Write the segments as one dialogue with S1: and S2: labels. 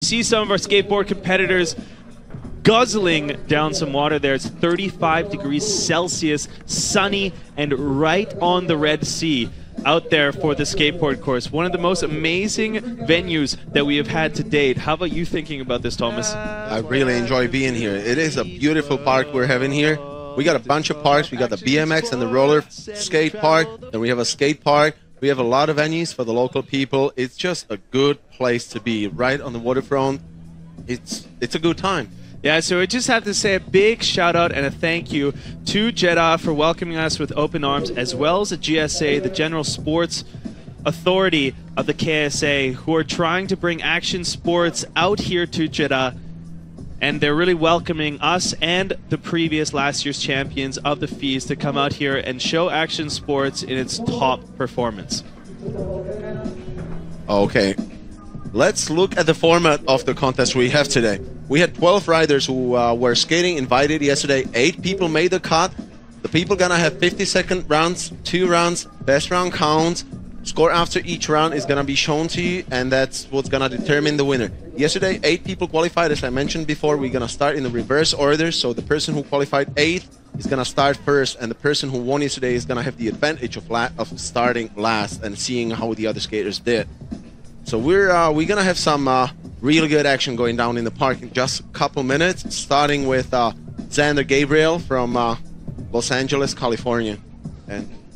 S1: see some of our skateboard competitors guzzling down some water there. It's 35 degrees Celsius, sunny, and right on the Red Sea out there for the skateboard course. One of the most amazing venues that we have had to date. How about you thinking about this, Thomas?
S2: I really enjoy being here. It is a beautiful park we're having here. We got a bunch of parks. We got the BMX and the roller skate park. Then we have a skate park. We have a lot of venues for the local people. It's just a good place to be, right on the waterfront. It's a good time.
S1: Yeah, so I just have to say a big shout out and a thank you to JEDDAH for welcoming us with open arms, as well as the GSA, the General Sports Authority of the KSA, who are trying to bring action sports out here to JEDDAH. And they're really welcoming us and the previous last year's champions of the FISE to come out here and show action sports in its top performance.
S2: Okay, let's look at the format of the contest we have today. We had 12 riders who were skating, invited yesterday. 8 people made the cut. The people gonna have 50-second rounds, 2 rounds, best round counts. Score after each round is gonna be shown to you, and that's what's gonna determine the winner. Yesterday, 8 people qualified. As I mentioned before, we're gonna start in the reverse order. So the person who qualified 8th is gonna start first, and the person who won yesterday is gonna have the advantage of starting last and seeing how the other skaters did. So we're gonna have some really good action going down in the park in just a couple minutes, starting with Xander Gabriel from Los Angeles, California.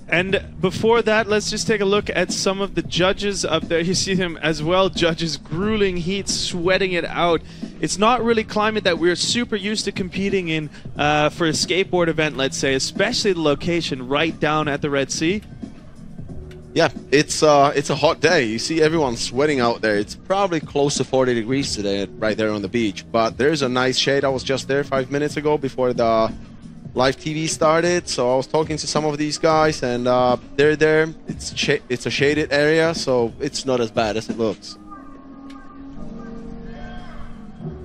S1: And before that, let's just take a look at some of the judges up there. You see them as well, judges, grueling heat, sweating it out. It's not really climate that we're super used to competing in for a skateboard event, let's say, especially the location right down at the Red Sea.
S2: Yeah, it's a hot day. You see everyone sweating out there. It's probably close to 40 degrees today right there on the beach. But there's a nice shade. I was just there 5 minutes ago before the live TV started. So I was talking to some of these guys, and they're there. It's a shaded area, so it's not as bad as it looks.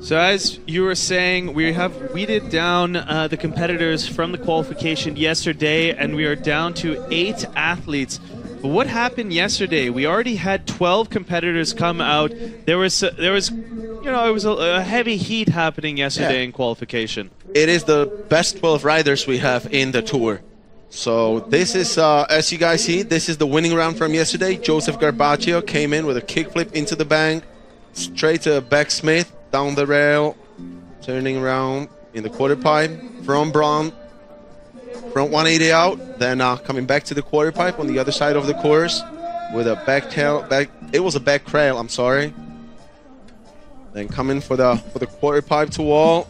S1: So as you were saying, we have weeded down the competitors from the qualification yesterday, and we are down to 8 athletes. But what happened yesterday? We already had 12 competitors come out. There was you know, it was a heavy heat happening yesterday in qualification.
S2: It is the best 12 riders we have in the tour. So this is, as you guys see, this is the winning round from yesterday. Joseph Garcia came in with a kickflip into the bank, straight to backsmith, down the rail, turning around in the quarter pipe, from front 180 out, then coming back to the quarter pipe on the other side of the course with a it was a back crail, I'm sorry. Then coming for the quarter pipe to wall,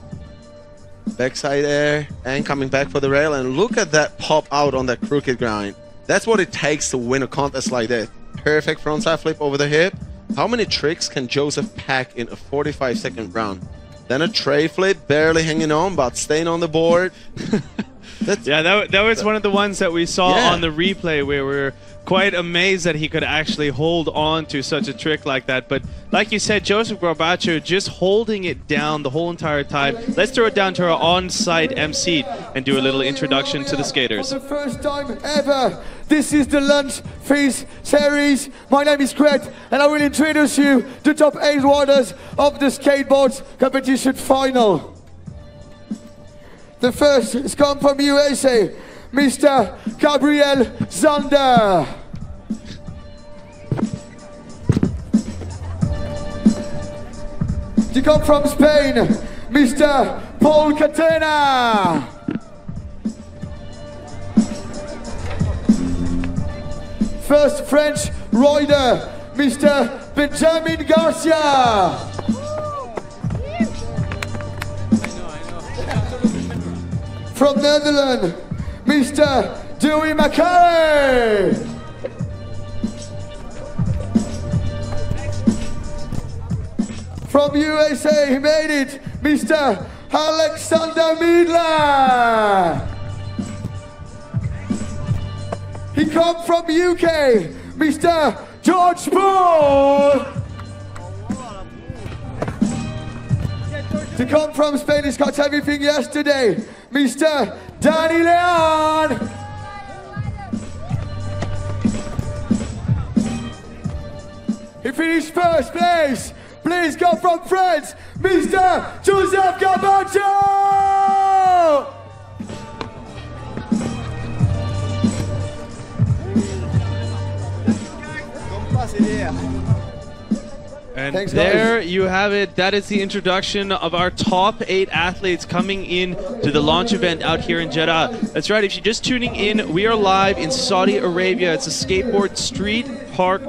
S2: backside air, and coming back for the rail. And look at that pop out on that crooked grind. That's what it takes to win a contest like that. Perfect frontside flip over the hip. How many tricks can Joseph pack in a 45-second round? Then a tray flip, barely hanging on, but staying on the board.
S1: Yeah, that was one of the ones that we saw on the replay, where we were quite amazed that he could actually hold on to such a trick like that. But like you said, Joseph Garbacho just holding it down the whole entire time. Let's throw it down to our on-site MC and do a little introduction to the skaters.
S3: For the first time ever, this is the Lunch FISE Series. My name is Craig, and I will introduce you to top 8 riders of the skateboard competition final. The first is come from USA, Mr. Gabriel Xander. To come from Spain, Mr. Poole Kahana. First French rider, Mr. Benjamin Garcia. From Netherlands, Mr. Dewey McCarry. From USA, he made it, Mr. Alexander Midler. He come from UK, Mr. George Poole. To come from Spain, he's got everything yesterday, Mr. Lyon. He finished first place, Please go from France, Mr. Joseph Garcia!
S1: And
S3: thanks,
S1: there
S3: guys.
S1: you have it. That is the introduction of our top 8 athletes coming in to the launch event out here in Jeddah. That's right, if you're just tuning in, we are live in Saudi Arabia. It's a skateboard street park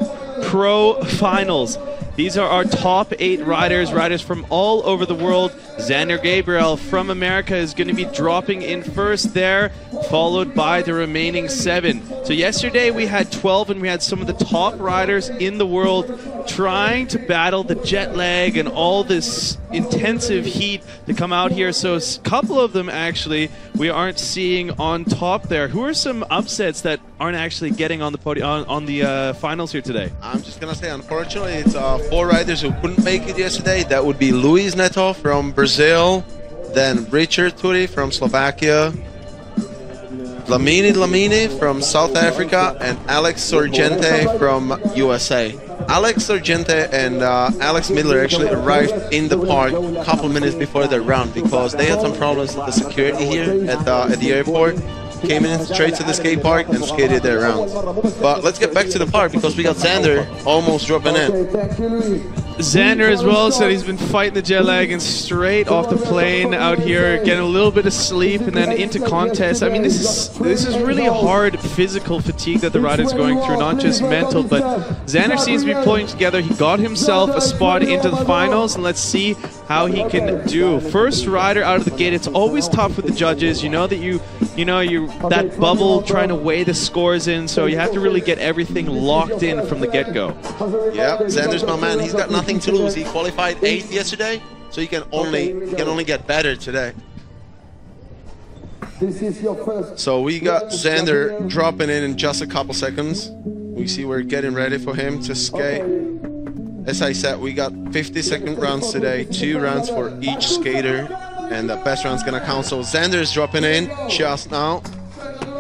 S1: pro finals. These are our top 8 riders from all over the world. Xander Gabriel from America is going to be dropping in first there, followed by the remaining 7. So yesterday we had 12 and we had some of the top riders in the world trying to battle the jet lag and all this intensive heat to come out here. So a couple of them actually we aren't seeing on top there. Who are some upsets that aren't actually getting on the podium on the finals here today?
S2: I'm just gonna say, unfortunately, it's 4 riders who couldn't make it yesterday. That would be Luis Neto from Brazil, then Richard Turi from Slovakia, Dlamini from South Africa, and Alex Sorgente from USA. Alex Sorgente and Alex Midler actually arrived in the park a couple minutes before their round because they had some problems with the security here at the airport. Came in straight to the skate park and skated their rounds. But let's get back to the park because we got Xander almost dropping in.
S1: Xander as well said he's been fighting the jet lag and straight off the plane out here, getting a little bit of sleep and then into contest. I mean, this is really hard physical fatigue that the rider's going through, not just mental, but Xander seems to be pulling together. He got himself a spot into the finals, and let's see how he can do. First rider out of the gate, it's always tough with the judges. You know that you that bubble trying to weigh the scores in, so you have to really get everything locked in from the get-go.
S2: Yep, Xander's my man. He's got nothing to lose. He qualified 8th yesterday, so he can only get better today. So we got Xander dropping in just a couple seconds. We see we're getting ready for him to skate. As I said, we got 50-second rounds today, 2 rounds for each skater, and the best round's gonna count. So Xander is dropping in just now.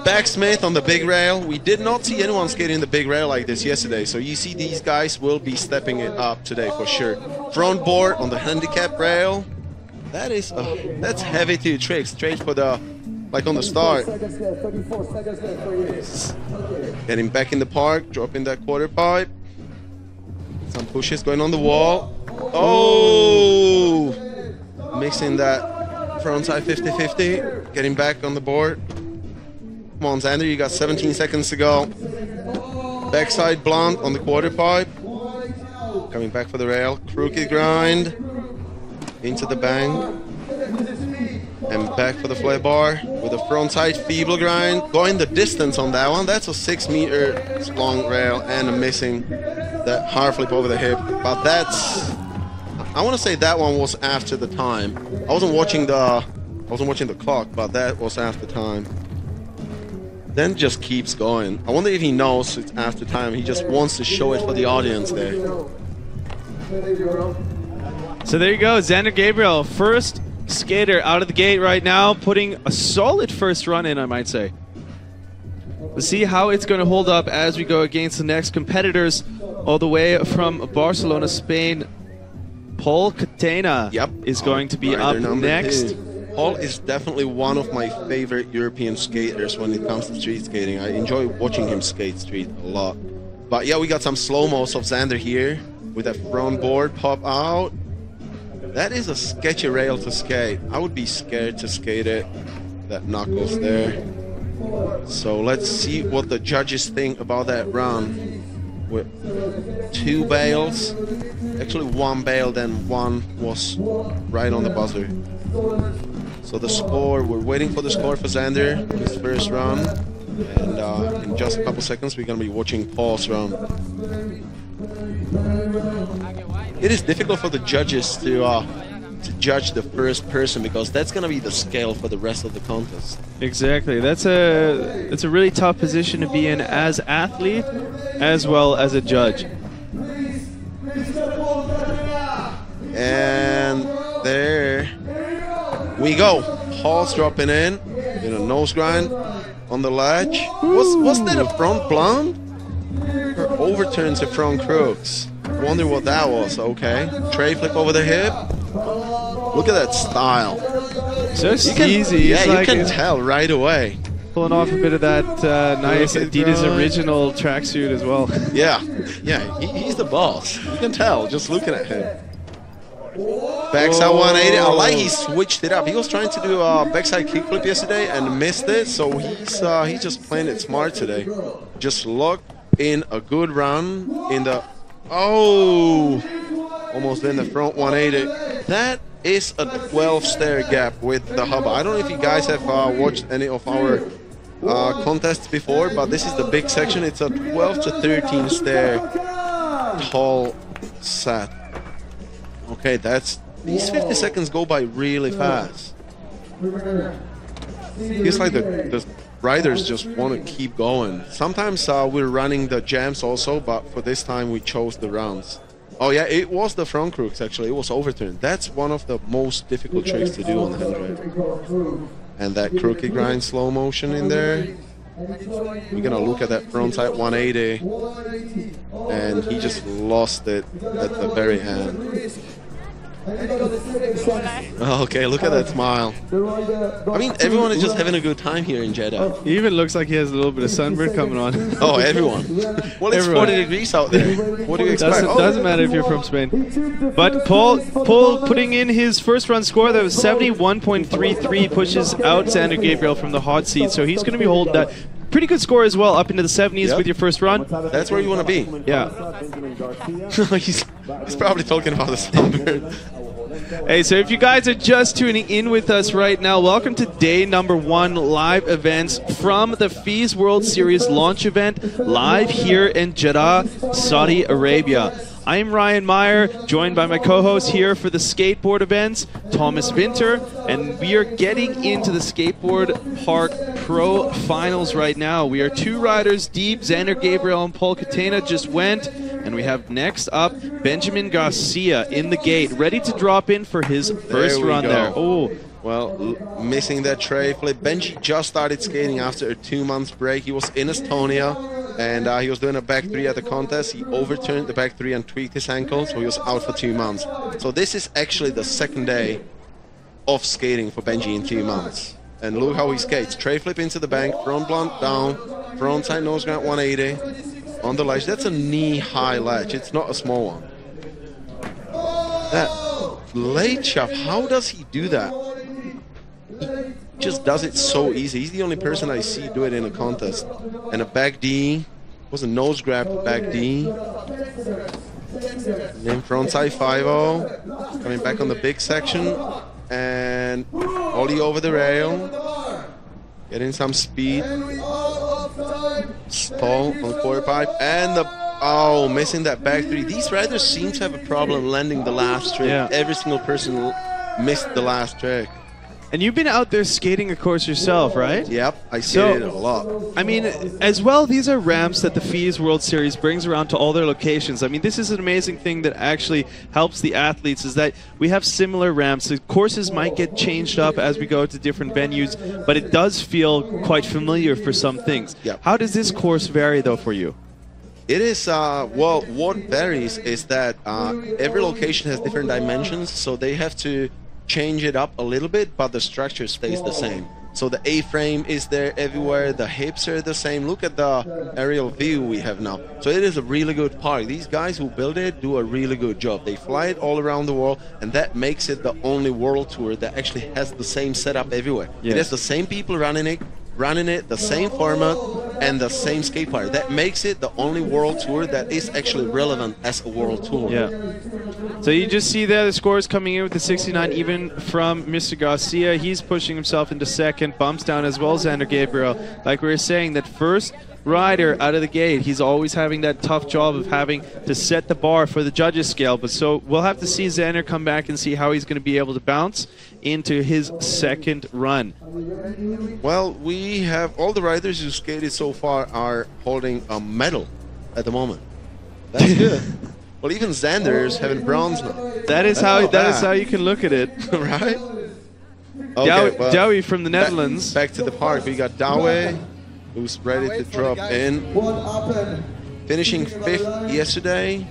S2: Backsmith on the big rail. We did not see anyone skating the big rail like this yesterday, so you see these guys will be stepping it up today for sure. Front board on the handicap rail. That's heavy to trick, straight for the, like on the start. Getting back in the park, dropping that quarter pipe. Some pushes going on the wall. Oh! Mixing that frontside 50-50. Getting back on the board. Come on, Xander, you got 17 seconds to go. Backside blunt on the quarter pipe. Coming back for the rail. Crooked grind. Into the bank. And back for the flare bar with a frontside feeble grind. Going the distance on that one. That's a 6 meter long rail and a missing that hard flip over the hip. But that's, I want to say that one was after the time. I wasn't watching the clock, but that was after time. Then just keeps going. I wonder if he knows it's after time. He just wants to show it for the audience there.
S1: So there you go, Xander Gabriel, first skater out of the gate right now, putting a solid first run in, I might say. We'll see how it's going to hold up as we go against the next competitors all the way from Barcelona, Spain. Poole Kahana is going to be up next.
S2: Poole is definitely one of my favorite European skaters when it comes to street skating. I enjoy watching him skate street a lot. But yeah, we got some slow-mos of Xander here with that front board pop out. That is a sketchy rail to skate. I would be scared to skate it. That knuckles there. So let's see what the judges think about that run. With 2 bails. Actually 1 bail, then 1 was right on the buzzer. So the score, we're waiting for the score for Xander, his first run. And in just a couple seconds, we're going to be watching Poole's run. It is difficult for the judges to judge the first person because that's going to be the scale for the rest of the contest.
S1: Exactly. That's a really tough position to be in as athlete as well as a judge.
S2: And there we go. Poole's dropping in a nose grind on the ledge. Was that a front blunt? Or overturns the front crooks? wonder what that was. Okay. Tray flip over the hip. Look at that style.
S1: Just easy.
S2: Yeah,
S1: it's
S2: you can tell right away.
S1: Pulling off a bit of that nice Adidas original tracksuit as well.
S2: Yeah, he's the boss. You can tell just looking at him. Backside 180. I like he switched it up. He was trying to do a backside kickflip yesterday and missed it, so he's just playing it smart today. Just locked in a good run in the almost in the front 180. That is a 12 stair gap with the hubba. I don't know if you guys have watched any of our contests before, but this is the big section. It's a 12 to 13 stair tall set. Okay, these 50 seconds go by really fast. It's like the riders just want to keep going. Sometimes we're running the jams also, but for this time we chose the rounds. Oh yeah, it was the front crooks actually. It was overturned. That's one of the most difficult tricks to do on the hand drive. And that crooked grind slow motion in there. We're gonna look at that frontside 180, and he just lost it at the very end. Okay, look at that smile. I mean, everyone is just having a good time here in Jeddah.
S1: He even looks like he has a little bit of sunburn coming on.
S2: Oh, everyone. Well, it's 40 degrees out there. What do you expect?
S1: Doesn't matter if you're from Spain. But Poole putting in his first run score that was 71.33, pushes out Xander Gabriel from the hot seat. So he's going to be holding that. Pretty good score as well, up into the 70s with your first run.
S2: That's where you want to be.
S1: Yeah.
S2: he's probably talking about the sunburn.
S1: Hey, so if you guys are just tuning in with us right now, welcome to day number 1 live events from the FISE World Series launch event live here in Jeddah, Saudi Arabia. I'm Ryan Meyer, joined by my co-host here for the skateboard events, Thomas Winter, and we are getting into the Skateboard Park Pro Finals right now. We are 2 riders deep. Xander Gabriel and Poole Catena just went, and we have next up Benjamin Garcia in the gate, ready to drop in for his first run there. Oh.
S2: Well, missing that tray flip. Benji just started skating after a 2-month break. He was in Estonia, and he was doing a back 3 at the contest. He overturned the back 3 and tweaked his ankle, so he was out for 2 months. So this is actually the 2nd day of skating for Benji in 2 months. And look how he skates. Tray flip into the bank, front blunt down, front side nose grab 180 on the ledge. That's a knee-high ledge. It's not a small one. That late shove, how does he do that? He just does it so easy. He's the only person I see do it in a contest. And a back D was a nose grab back D. And then frontside 5-0, coming back on the big section, and ollie over the rail, getting some speed. Stall on the quarter pipe, and the missing that back 3. These riders seem to have a problem landing the last trick. Yeah. Every single person missed the last trick.
S1: And you've been out there skating, of course, yourself, right?
S2: Yep, I skated a lot.
S1: I mean, as well, these are ramps that the FISE World Series brings around to all their locations. I mean, this is an amazing thing that actually helps the athletes, is that we have similar ramps. The courses might get changed up as we go to different venues, but it does feel quite familiar for some things.
S2: Yep.
S1: How does this course vary, though, for you?
S2: It is, well, what varies is that every location has different dimensions, so they have to change it up a little bit, but the structure stays the same. So the A-frame is there everywhere, the hips are the same. Look at the aerial view we have now. So it is a really good park. These guys who build it do a really good job. They fly it all around the world, and that makes it the only world tour that actually has the same setup everywhere. Yes. It has the same people running it, the same format, and the same skate park. That makes it the only world tour that is actually relevant as a world tour.
S1: Yeah. So you just see there the scores coming in with the 69 even from Mr. Garcia. He's pushing himself into 2nd, bumps down as well as Xander Gabriel. Like we were saying, that first rider out of the gate, he's always having that tough job of having to set the bar for the judges scale. But so we'll have to see Xander come back and see how he's going to be able to bounce into his 2nd run.
S2: Well, we have all the riders who skated so far are holding a medal at the moment. That's good. Well, even Xander is having bronze now.
S1: That is how you can look at it,
S2: right?
S1: Okay, Douwe from the Netherlands.
S2: Back to the park. We got Douwe, who's ready to drop in. Finishing 5th yesterday.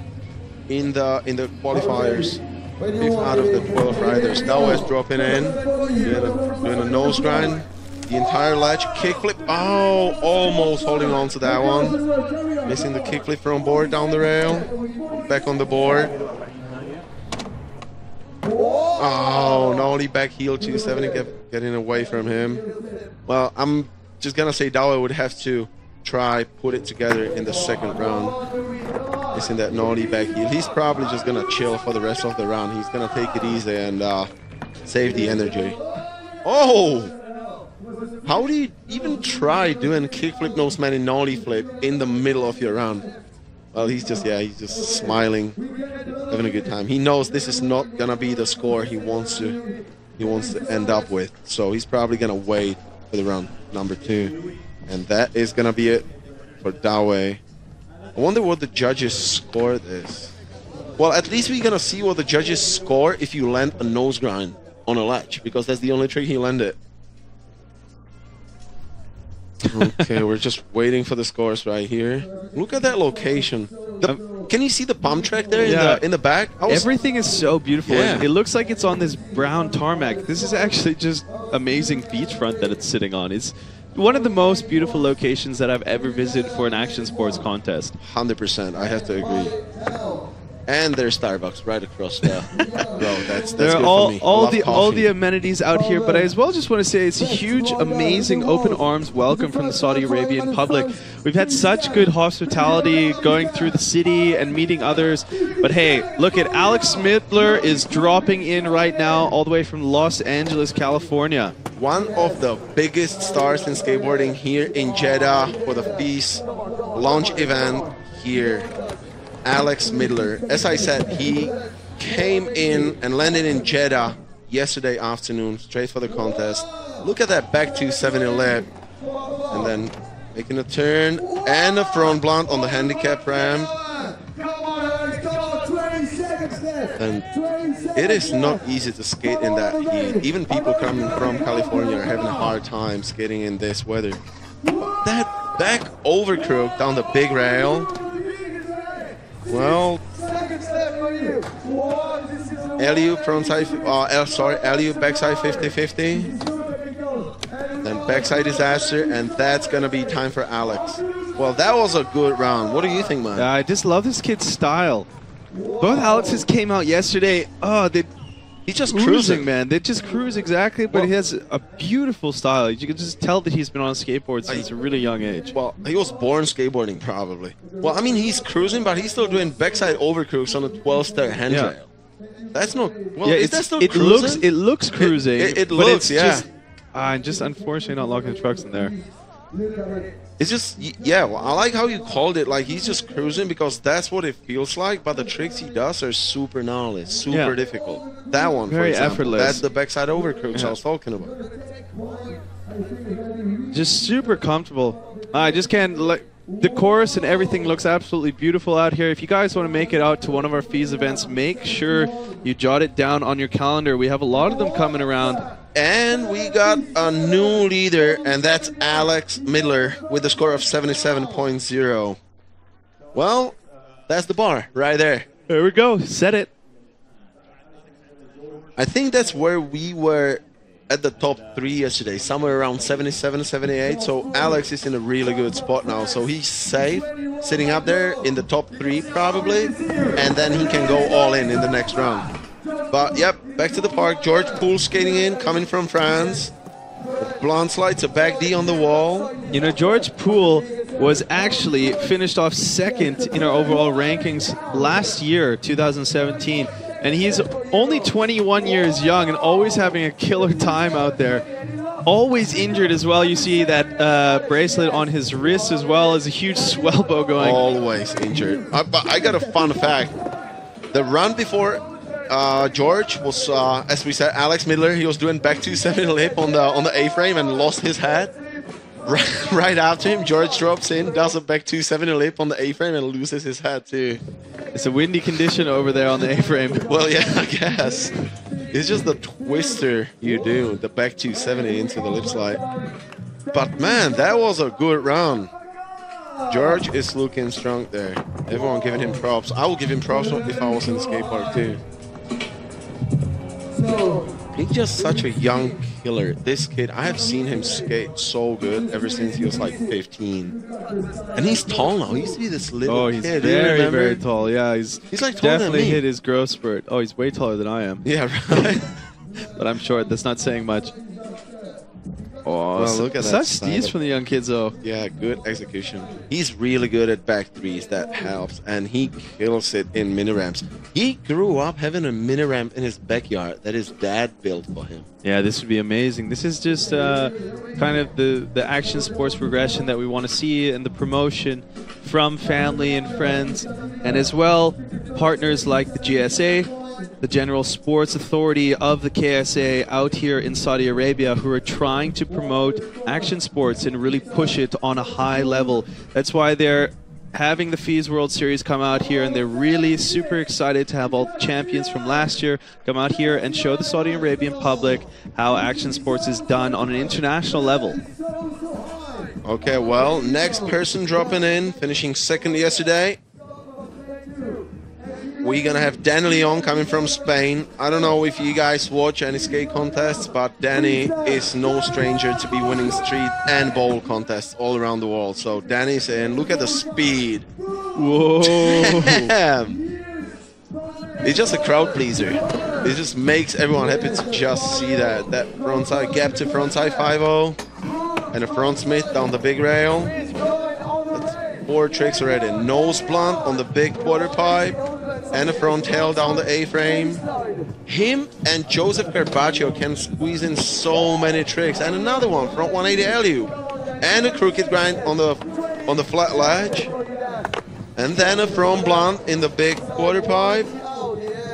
S2: in the qualifiers. 5th out of the 12 riders. Dawa is dropping in, doing a nose grind. The entire ledge, kickflip. Oh, almost holding on to that one. Missing the kickflip from board down the rail. Back on the board. Oh, nollie back heel 270, getting away from him. Well, I'm just gonna say Dawa would have to try put it together in the second round. Missing that nollie back heel. He's probably just gonna chill for the rest of the round. He's gonna take it easy and save the energy. Oh! How do you even try doing kickflip nose man and nollie flip in the middle of your round? Well, he's just smiling, having a good time. He knows this is not gonna be the score he wants to end up with. So he's probably gonna wait for the round number 2. And that is gonna be it for Dawe. I wonder what the judges scored is. Well, at least we're gonna see what the judges score if you land a nose grind on a latch, because that's the only trick he landed. Okay, we're just waiting for the scores right here. Look at that location. Can you see the pump track there in the back?
S1: Everything is so beautiful.
S2: Yeah.
S1: It looks like it's on this brown tarmac. This is actually just amazing beachfront that it's sitting on. It's one of the most beautiful locations that I've ever visited for an action sports contest.
S2: 100%, I have to agree. And there's Starbucks right across the road. That's
S1: there are
S2: good for me.
S1: all the amenities out here, but I as well just want to say it's a huge, amazing open arms welcome from the Saudi Arabian public. We've had such good hospitality going through the city and meeting others. But hey, look at Alex Midler is dropping in right now all the way from Los Angeles, California.
S2: One of the biggest stars in skateboarding here in Jeddah for the FISE launch event here. Alex Midler. As I said, he came in and landed in Jeddah yesterday afternoon, straight for the contest. Look at that back 270 lip. And then making a turn and a front blunt on the handicap ramp. And it is not easy to skate in that heat. Even people coming from California are having a hard time skating in this weather. That back overcrook down the big rail. Well, alley-oop frontside, alley-oop backside 50-50. Then backside disaster, and that's gonna be time for Alex. Well, that was a good round. What do you think, man?
S1: I just love this kid's style. Both Alexes came out yesterday. Oh, he's just cruising, man. They just cruise exactly, but he has a beautiful style. You can just tell that he's been on a skateboard since a really young age.
S2: Well, he was born skateboarding, probably. Well, I mean, he's cruising, but he's still doing backside overcrooks on a 12-star handrail. That's not. Well, is that still cruising?
S1: It looks cruising.
S2: It looks, yeah.
S1: Just unfortunately not locking the trucks in there.
S2: It's just, yeah, well, I like how you called it, like he's just cruising, because that's what it feels like, but the tricks he does are super gnarly, super difficult. That one,
S1: very
S2: for example,
S1: effortless.
S2: that's the backside overcrooks I was talking about.
S1: Just super comfortable. I just can't, like, the chorus and everything looks absolutely beautiful out here. If you guys want to make it out to one of our FISE events, make sure you jot it down on your calendar. We have a lot of them coming around.
S2: And we got a new leader, and that's Alex Midler with a score of 77.0. Well, that's the bar right there.
S1: There we go. Set it.
S2: I think that's where we were at the top 3 yesterday, somewhere around 77, 78. So Alex is in a really good spot now. So he's safe, sitting up there in the top 3 probably, and then he can go all in the next round. But yep, back to the park. George Poole skating in, coming from France. Blonde slides a back D on the wall.
S1: You know, George Poole was actually finished off second in our overall rankings last year, 2017. And he's only 21 years young and always having a killer time out there. Always injured as well. You see that bracelet on his wrist as well as a huge swell bow going.
S2: Always injured. But I got a fun fact. The run before George was, as we said, Alex Midler. He was doing back 270 lip on the A-frame and lost his head. Right after him, George drops in, does a back 270 lip on the A-frame and loses his head too.
S1: It's a windy condition over there on the A-frame.
S2: Well, yeah, I guess. It's just the twister you do, the back 270 into the lip slide. But man, that was a good round. George is looking strong there. Everyone giving him props. I will give him props if I was in the skate park too. He's just such a young killer. This kid, I have seen him skate so good ever since he was like 15. And he's tall now. He used to be this little
S1: he's
S2: kid.
S1: very, very tall. Yeah, he's
S2: like taller
S1: definitely
S2: than me.
S1: hit his growth spurt. Oh, he's way taller than I am.
S2: Yeah, right.
S1: But I'm short. That's not saying much. Oh,
S2: Well, look at
S1: such
S2: that
S1: steez
S2: style.
S1: from the young kids, though.
S2: Yeah, good execution. He's really good at back threes. That helps. And he kills it in mini ramps. He grew up having a mini ramp in his backyard that his dad built for him.
S1: Yeah, this would be amazing. This is just kind of the action sports progression that we want to see and the promotion from family and friends. And as well, partners like the GSA, the General Sports Authority of the KSA out here in Saudi Arabia, who are trying to promote action sports and really push it on a high level. That's why they're having the FISE World Series come out here, and they're really super excited to have all the champions from last year come out here and show the Saudi Arabian public how action sports is done on an international level.
S2: Okay, well, next person dropping in, finishing second yesterday. We're gonna have Danny Lyon coming from Spain. I don't know if you guys watch any skate contests, but Danny is no stranger to be winning street and bowl contests all around the world. So Danny's in. Look at the speed.
S1: Whoa.
S2: Damn. It's just a crowd pleaser. It just makes everyone happy to just see that frontside gap to frontside 5-0 and a front Smith down the big rail. That's 4 tricks already. Nose blunt on the big quarter pipe. And a front tail down the A-frame. Him and Joseph Carpaccio can squeeze in so many tricks. And another one, front 180 alley-oop. And a crooked grind on the flat ledge. And then a front blunt in the big quarter pipe.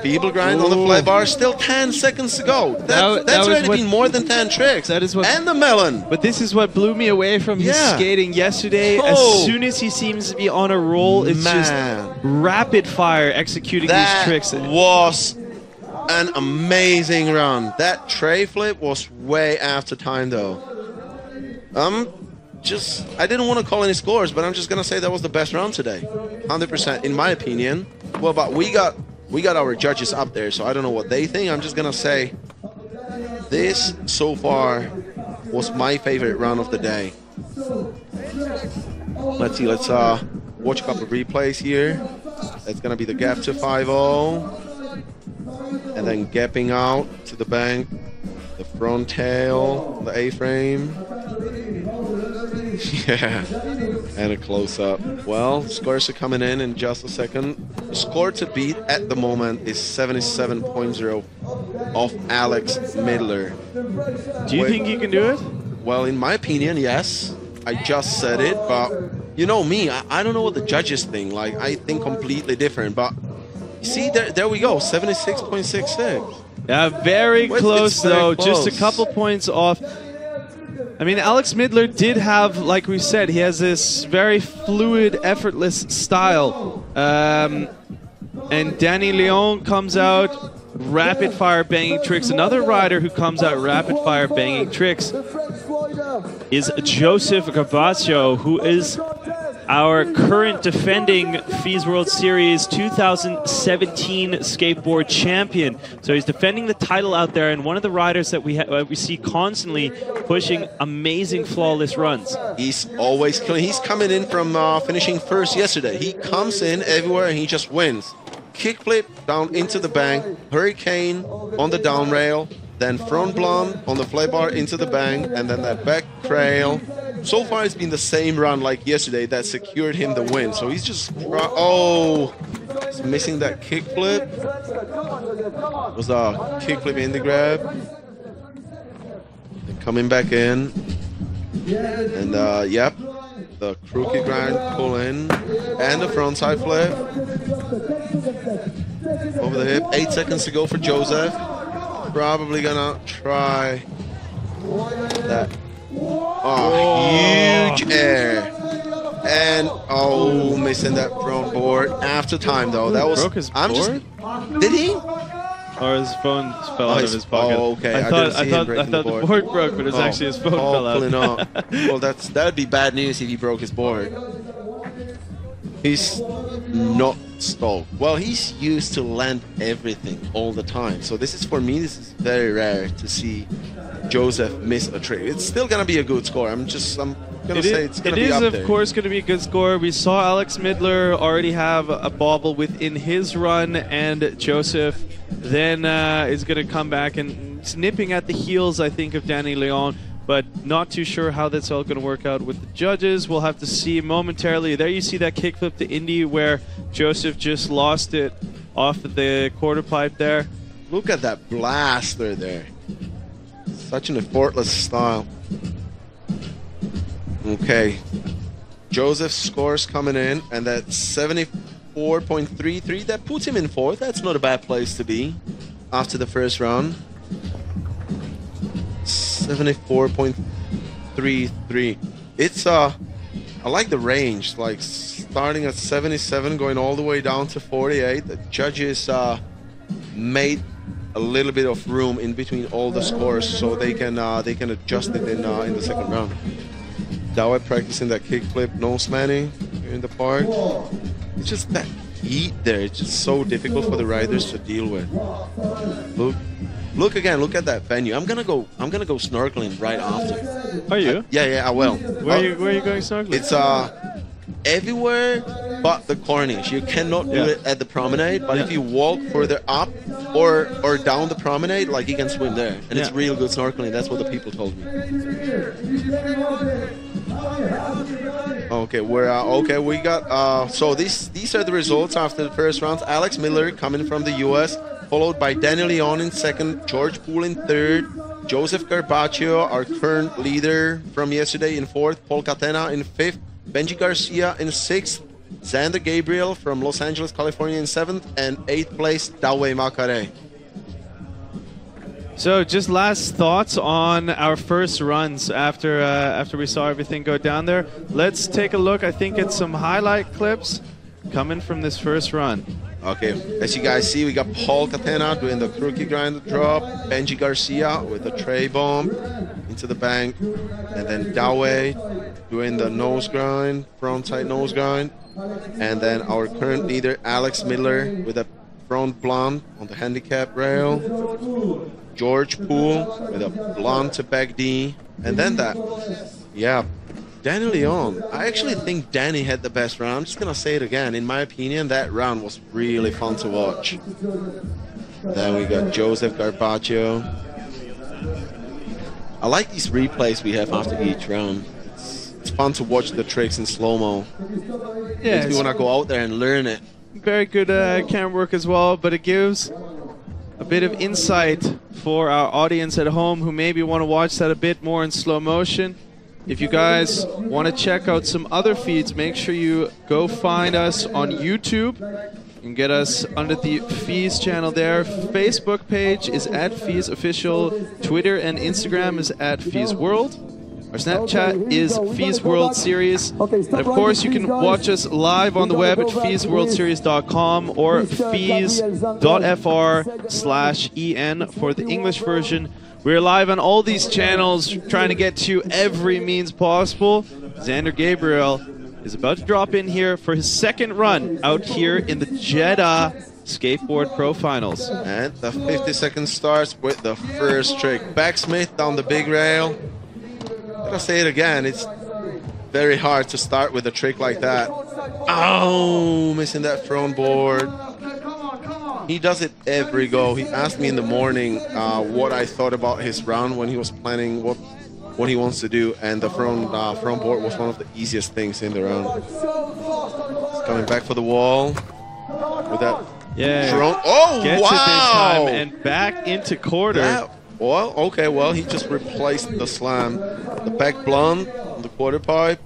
S2: Feeble grind on the flat bar. Still 10 seconds to go. That's already been more than 10 tricks.
S1: That is what.
S2: And the melon.
S1: But this is what blew me away from his skating yesterday.
S2: Oh.
S1: As soon as he seems to be on a roll, it's just rapid fire executing these tricks.
S2: That was an amazing run. That tray flip was way after time though. I didn't want to call any scores, but I'm just gonna say that was the best run today. 100% in my opinion. Well, but we got our judges up there, so I don't know what they think. I'm just gonna say this so far was my favorite run of the day. Let's see, let's watch a couple of replays here. That's gonna be the gap to 5-0. And then gapping out to the bank. The front tail, the A-frame. Yeah, and a close-up. Well, scores are coming in just a second. The score to beat at the moment is 77.0 of Alex Midler.
S1: Do you think you can do it?
S2: Well, in my opinion, yes. I just said it, but you know me, I don't know what the judges think. Like, I think completely different, but you see, there we go, 76.66.
S1: Yeah, very close though,
S2: close.
S1: just a couple points off. I mean, Alex Midler did have, like we said, he has this very fluid, effortless style. And Danny Lyon comes out, rapid-fire banging tricks. Another rider who comes out rapid-fire banging tricks is Joseph Garcia, who is our current defending FISE World Series 2017 skateboard champion. So he's defending the title out there, and one of the riders that we see constantly pushing amazing flawless runs.
S2: He's always killing. He's coming in from finishing first yesterday. He comes in everywhere and he just wins. Kickflip down into the bank, hurricane on the down rail, then front blunt on the flat bar into the bank, and then that back trail. So far, it's been the same run like yesterday that secured him the win. So he's just... he's missing that kickflip. Was a kickflip in the grab. And coming back in. And, yep. The crooked grind pull in. And the frontside flip. Over the hip. 8 seconds to go for Joseph. Probably gonna try that. Oh, huge air. And, missing that front board. After time, though. That was...
S1: Broke his board?
S2: Did he?
S1: Or his phone fell out of his pocket.
S2: Oh, okay.
S1: I thought the board broke, but it's actually his phone fell out.
S2: Well, that'd be bad news if he broke his board. He's not stalled. Well, he's used to land everything all the time. So this is, for me, this is very rare to see Joseph miss a trick. It's still gonna be a good score. I'm gonna say it's gonna be up there.
S1: It is, of course, gonna be a good score. We saw Alex Midler already have a bobble within his run, and Joseph then is gonna come back and he's nipping at the heels, I think, of Danny Lyon. But not too sure how that's all going to work out with the judges. We'll have to see momentarily. There you see that kickflip to Indy where Joseph just lost it off the quarter pipe there.
S2: Look at that blaster there. Such an effortless style. Okay. Joseph's scores coming in, and that's 74.33. That puts him in fourth. That's not a bad place to be after the first round. 74.33. It's I like the range, like starting at 77 going all the way down to 48. The judges made a little bit of room in between all the scores so they can adjust it in the second round. Dawe practicing that kickflip nose manning here in the park. It's just that heat there. It's just so difficult for the riders to deal with. Look again. Look at that venue. I'm gonna go snorkeling right after.
S1: Are you?
S2: Yeah, I will.
S1: Where are you going snorkeling?
S2: It's everywhere but the Corniche. You cannot do it at the promenade, but if you walk further up or down the promenade, like you can swim there, and it's real good snorkeling. That's what the people told me. Okay, we got so these are the results after the first round. Alex Midler coming from the US, followed by Danny Lyon in second, George Poole in third, Joseph Garbaccio, our current leader from yesterday, in fourth, Paul Kahana in fifth, Benji Garcia in sixth, Xander Gabriel from Los Angeles, California in seventh, and eighth place, Dawe Makare.
S1: So just last thoughts on our first runs after we saw everything go down there. Let's take a look, I think, at some highlight clips coming from this first run.
S2: Okay, as you guys see, we got Paul Kahana doing the crooked grind drop, Benji Garcia with the tray bomb into the bank, and then Dawe doing the nose grind, front side nose grind, and then our current leader, Alex Midler, with a front blunt on the handicap rail, George Poole with a blunt to back D, and then that, Danny Lyon. I actually think Danny had the best round. I'm just going to say it again. In my opinion, that round was really fun to watch. Then we got Joseph Garbaccio. I like these replays we have after each round. It's fun to watch the tricks in slow-mo.
S1: Yeah,
S2: Makes me want to go out there and learn it.
S1: Very good camera work as well, but it gives a bit of insight for our audience at home who maybe want to watch that a bit more in slow motion. If you guys want to check out some other feeds, make sure you go find us on YouTube. You can get us under the FISE channel there. Facebook page is at FISE Official. Twitter and Instagram is at FISE World. Our Snapchat is FISE World Series. And of course, you can watch us live on the web at FISEWorldSeries.com or FISE.fr/EN for the English version. We're live on all these channels, trying to get to every means possible. Xander Gabriel is about to drop in here for his second run out here in the JEDDAH Skateboard Pro Finals.
S2: And the 50-second starts with the first trick. Backsmith down the big rail. I'm gonna say it again, it's very hard to start with a trick like that. Oh, missing that front board. He does it every go. He asked me in the morning what I thought about his round when he was planning what he wants to do, and the front board was one of the easiest things in the round. He's coming back for the wall with that drone. Oh,
S1: gets
S2: wow!
S1: it this time and back into quarter.
S2: Well, okay, well, he just replaced the slam. The back blunt on the quarter pipe.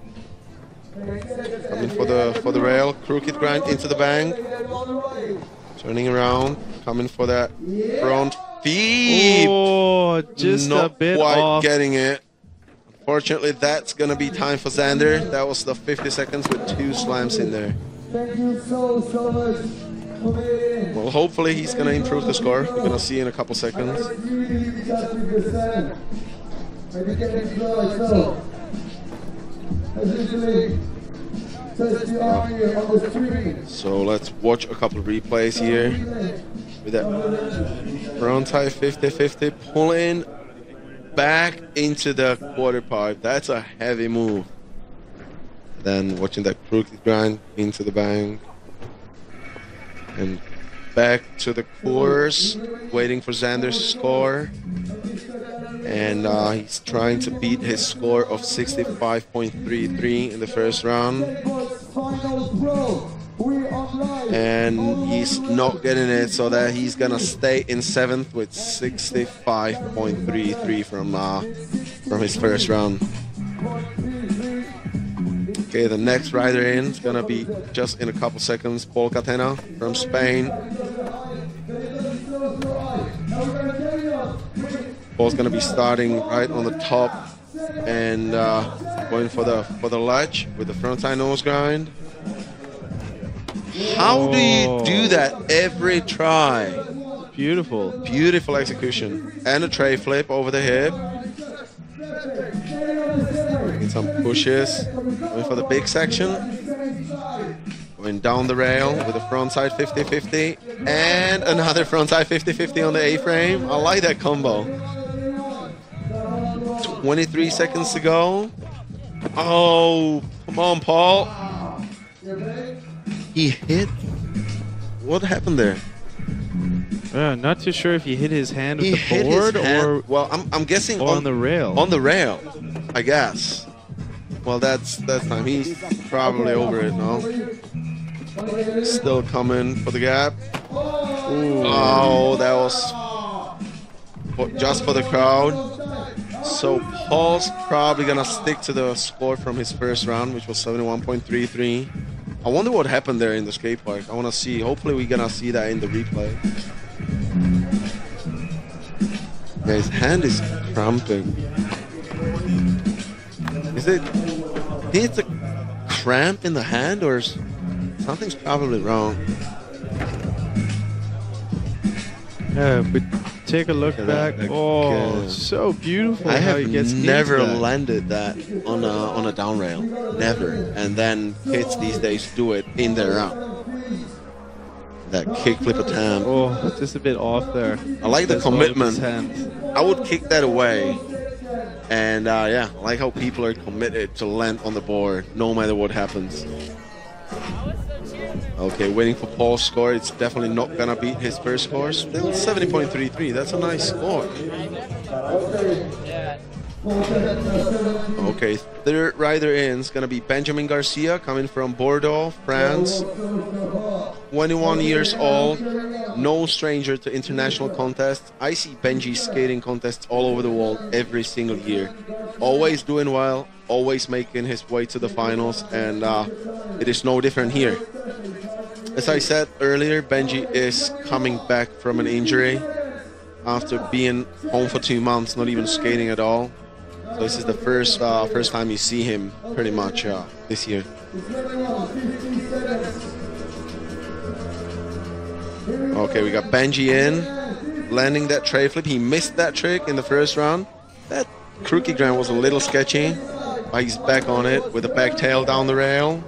S2: Coming for the rail, crooked grind into the bank. Turning around, coming for that front feed.
S1: Oh, just
S2: not
S1: a bit
S2: quite
S1: off.
S2: Getting it. Unfortunately, that's going to be time for Xander. That was the 50 seconds with 2 slams in there.
S3: Thank you so much.
S2: Well, hopefully he's going to improve the score. We're going to see in a couple seconds. So let's watch a couple of replays here. With that frontside 50-50, pulling back into the quarter pipe. That's a heavy move. Then watching that crooked grind into the bank. And back to the course, waiting for Xander's score. And he's trying to beat his score of 65.33 in the first round. And he's not getting it, so that he's gonna stay in 7th with 65.33 from his first round. Okay, the next rider in is gonna be just in a couple seconds. Poole Kahana from Spain. Poole's gonna be starting right on the top and going for the ledge with the frontside nose grind. How do you do that every try?
S1: Beautiful.
S2: Beautiful execution. And a tray flip over the hip. Making some pushes. Going for the big section. Going down the rail with a frontside 50-50. And another frontside 50-50 on the A-frame. I like that combo. 23 seconds to go. Oh, come on, Paul. He hit. What happened there?
S1: Not too sure if he hit his hand with the board or
S2: well, I'm guessing
S1: on the rail.
S2: On the rail, I guess. Well, that's time. He's probably over it now. Still coming for the gap. Ooh. Oh, that was just for the crowd. So Paul's probably gonna stick to the score from his first round, which was 71.33. I wonder what happened there in the skate park. I want to see. Hopefully we're gonna see that in the replay. Yeah, his hand is cramping. Is it? It's a cramp in the hand, or something's probably wrong?
S1: Yeah, but take a look back. Oh, so beautiful.
S2: I
S1: how
S2: have
S1: he gets
S2: never landed that on a down rail, never. And then kids these days do it in their round. That kickflip attempt.
S1: Oh, just a bit off there.
S2: I like the commitment. I would kick that away. And yeah, I like how people are committed to land on the board no matter what happens. Okay, waiting for Paul's score. It's definitely not gonna beat his first score. Still 70.33. That's a nice score. Okay, third rider in is gonna be Benjamin Garcia, coming from Bordeaux, France. 21 years old, no stranger to international contests. I see Benji skating contests all over the world every single year. Always doing well, always making his way to the finals, and it is no different here. As I said earlier, Benji is coming back from an injury after being home for 2 months, not even skating at all. So this is the first time you see him pretty much this year. Okay, we got Benji in, landing that tray flip. He missed that trick in the first round. That crooked grind was a little sketchy, but he's back on it with a back tail down the rail.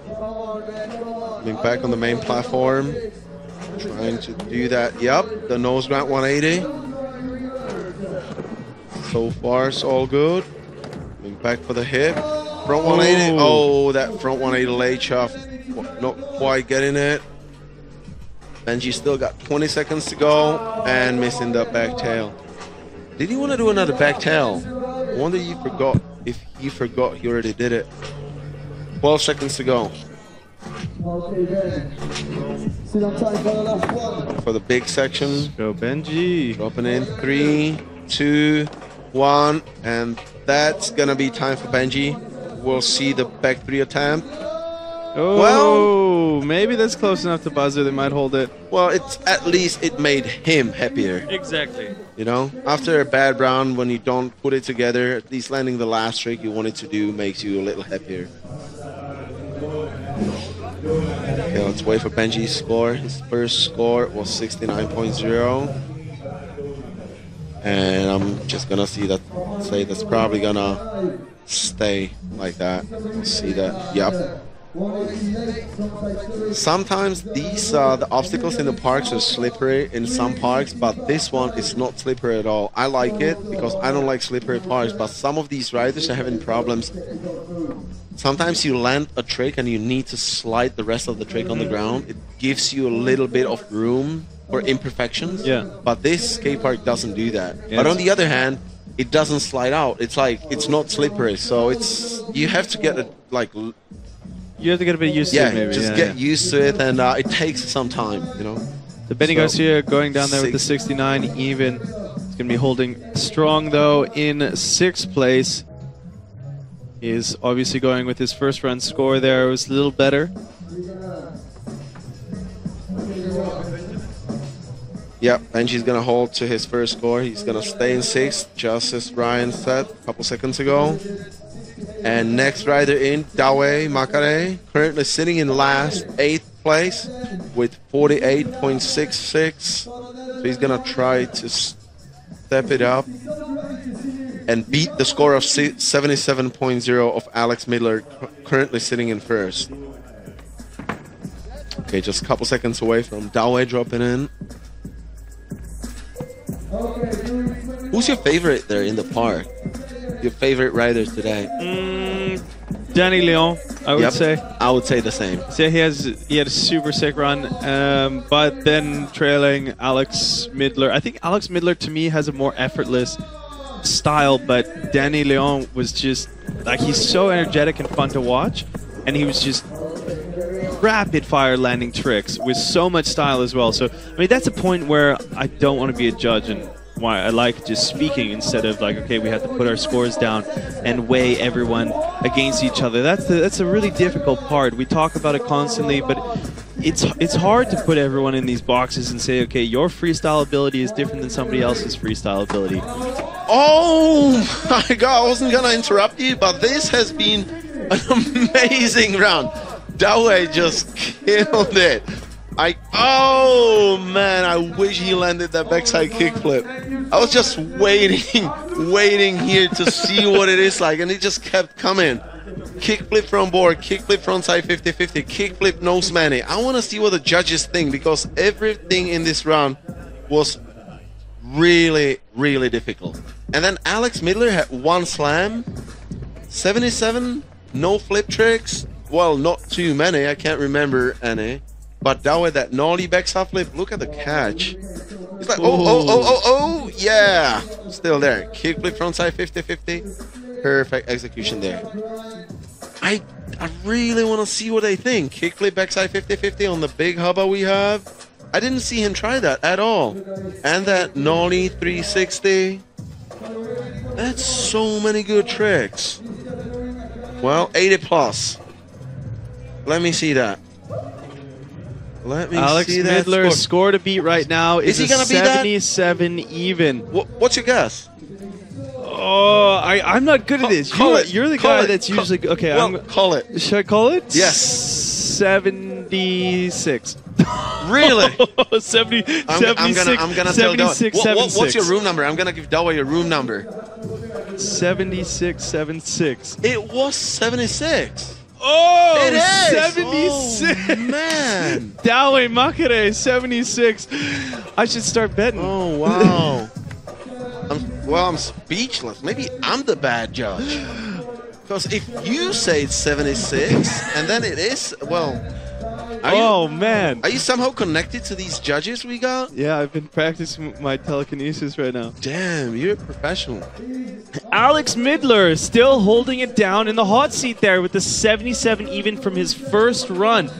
S2: Coming back on the main platform, trying to do that. Yep, the nose grind 180. So far, it's all good. Coming back for the hip. Front 180. Oh, that front 180 late shot. Not quite getting it. Benji still got 20 seconds to go and missing the back tail. Did he want to do another back tail? I wonder if he forgot he already did it. 12 seconds to go. For the big section.
S1: Let's go Benji.
S2: Dropping in 3, 2, 1, and that's gonna be time for Benji. We'll see the back 3 attempt.
S1: Oh, well, maybe that's close enough to buzzer. They might hold it.
S2: Well, it's at least it made him happier.
S1: Exactly.
S2: You know, after a bad round, when you don't put it together, at least landing the last trick you wanted to do makes you a little happier. Okay, let's wait for Benji's score. His first score was 69.0. And I'm just gonna say that's probably gonna stay like that. We'll see that. Yep. Sometimes these the obstacles in the parks are slippery in some parks, but this one is not slippery at all. I like it because I don't like slippery parks, but some of these riders are having problems. Sometimes you land a trick and you need to slide the rest of the trick on the ground. It gives you a little bit of room for imperfections.
S1: Yeah.
S2: But this skate park doesn't do that.
S1: Yeah,
S2: but on the other hand, it doesn't slide out. It's like it's not slippery, so it's you have to get it like.
S1: You have to get a bit used to it, maybe.
S2: Just get used to it, and it takes some time, you know.
S1: So Benny Garcia going down there with the 69 even. He's going to be holding strong, though, in 6th place. He's obviously going with his first run score there. It was a little better.
S2: Yep, Benji's going to hold to his first score. He's going to stay in 6th, just as Ryan said a couple seconds ago. And next rider in, Dawe Makare, currently sitting in last, 8th place with 48.66. So he's going to try to step it up and beat the score of 77.0 of Alex Midler, currently sitting in 1st. Okay, just a couple seconds away from Dawe dropping in. Who's your favorite there in the park? Your favorite riders today?
S1: Danny Lyon, I would say.
S2: I would say the same.
S1: So he had a super sick run, but then trailing Alex Midler. I think Alex Midler to me has a more effortless style, but Danny Lyon was just like, he's so energetic and fun to watch, and he was just rapid fire landing tricks with so much style as well. So I mean, that's a point where I don't want to be a judge, and why I like just speaking instead of like, okay, we have to put our scores down and weigh everyone against each other. That's a really difficult part. We talk about it constantly, but it's hard to put everyone in these boxes and say, okay, your freestyle ability is different than somebody else's freestyle ability.
S2: Oh my God, I wasn't gonna interrupt you, but this has been an amazing round. Dawe just killed it. Oh man, I wish he landed that backside kickflip. I was just waiting here to see what it is like, and it just kept coming. Kickflip from board, kickflip frontside 50-50, kickflip nose manny. I want to see what the judges think, because everything in this round was really, really difficult. And then Alex Midler had 1 slam, 77, no flip tricks. Well, not too many, I can't remember any. But Dawe, that gnarly backside flip, look at the catch. It's like, oh, yeah. Still there. Kickflip frontside 50-50. Perfect execution there. I really want to see what they think. Kickflip backside 50-50 on the big hubba we have. I didn't see him try that at all. And that gnarly 360. That's so many good tricks. Well, 80 plus. Let me see that. Let me
S1: Alex
S2: see that
S1: Midler's score to beat right now is
S2: he gonna beat that?
S1: 77 even.
S2: What's your guess?
S1: Oh, I'm not good at this. You're the guy that's usually okay.
S2: Well, call it.
S1: Should I call it?
S2: Yes.
S1: 76.
S2: Really?
S1: 70,
S2: I'm gonna
S1: 76,
S2: tell Dawe.
S1: 76.
S2: What's your room number? I'm gonna give Dawe your room number.
S1: 76, 76.
S2: It was 76.
S1: Oh,
S2: it is
S1: 76.
S2: Oh, man.
S1: Dawe Makare, 76. I should start betting.
S2: Oh, wow. I'm speechless. Maybe I'm the bad judge. Because if you say it's 76, and then it is, well...
S1: man.
S2: Are you somehow connected to these judges we got?
S1: Yeah, I've been practicing my telekinesis right now.
S2: Damn, you're a professional.
S1: Alex Midler still holding it down in the hot seat there with the 77 even from his first run.